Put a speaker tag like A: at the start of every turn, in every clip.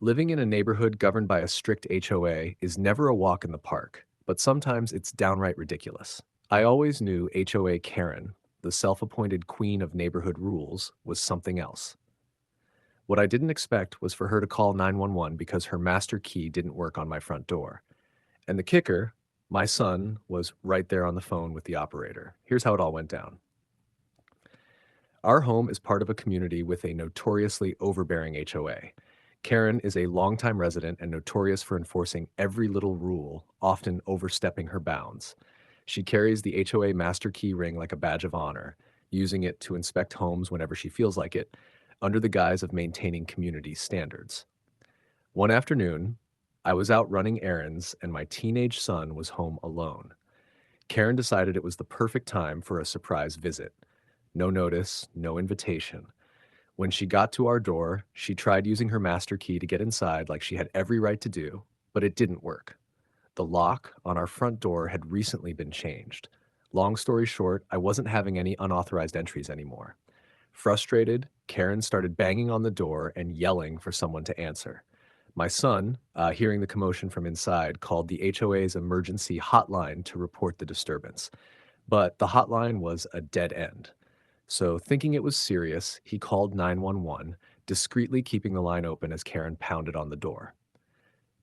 A: Living in a neighborhood governed by a strict HOA is never a walk in the park, but sometimes it's downright ridiculous. I always knew HOA Karen, the self appointed queen of neighborhood rules, was something else. What I didn't expect was for her to call 911 because her master key didn't work on my front door. And the kicker, my son was right there on the phone with the operator. Here's how it all went down. Our home is part of a community with a notoriously overbearing HOA. Karen is a longtime resident and notorious for enforcing every little rule, often overstepping her bounds. She carries the HOA master key ring like a badge of honor, using it to inspect homes whenever she feels like it, under the guise of maintaining community standards. One afternoon, I was out running errands and my teenage son was home alone. Karen decided it was the perfect time for a surprise visit. No notice, no invitation. When she got to our door, she tried using her master key to get inside like she had every right to do, but it didn't work. The lock on our front door had recently been changed. Long story short, I wasn't having any unauthorized entries anymore. Frustrated, Karen started banging on the door and yelling for someone to answer. My son, hearing the commotion from inside, called the HOA's emergency hotline to report the disturbance. But the hotline was a dead end. So, thinking it was serious, he called 911, discreetly keeping the line open as Karen pounded on the door.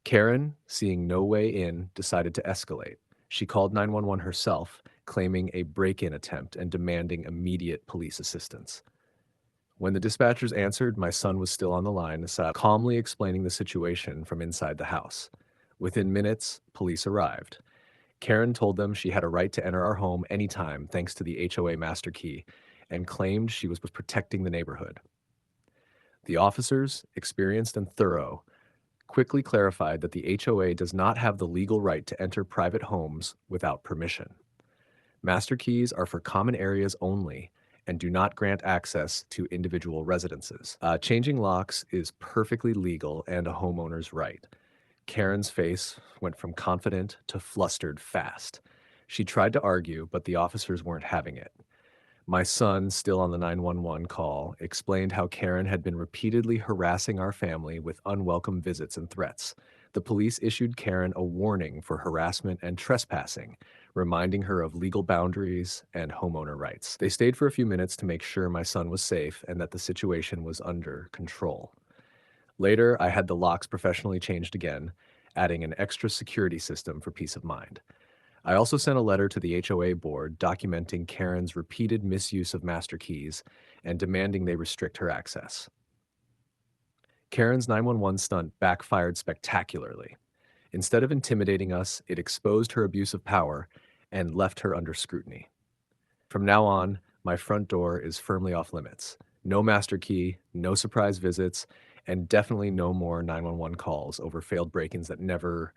A: Karen, seeing no way in, decided to escalate. She called 911 herself, claiming a break in attempt and demanding immediate police assistance. When the dispatchers answered, my son was still on the line, calmly explaining the situation from inside the house. Within minutes, police arrived. Karen told them she had a right to enter our home anytime thanks to the HOA master key and claimed she was protecting the neighborhood. The officers, experienced and thorough, quickly clarified that the HOA does not have the legal right to enter private homes without permission. Master keys are for common areas only and do not grant access to individual residences. Changing locks is perfectly legal and a homeowner's right. Karen's face went from confident to flustered fast. She tried to argue, but the officers weren't having it. My son, still on the 911 call, explained how Karen had been repeatedly harassing our family with unwelcome visits and threats. The police issued Karen a warning for harassment and trespassing, reminding her of legal boundaries and homeowner rights. They stayed for a few minutes to make sure my son was safe and that the situation was under control. Later, I had the locks professionally changed again, adding an extra security system for peace of mind. I also sent a letter to the HOA board documenting Karen's repeated misuse of master keys and demanding they restrict her access. Karen's 911 stunt backfired spectacularly. Instead of intimidating us, it exposed her abuse of power and left her under scrutiny. From now on, my front door is firmly off limits. No master key, no surprise visits, and definitely no more 911 calls over failed break ins that never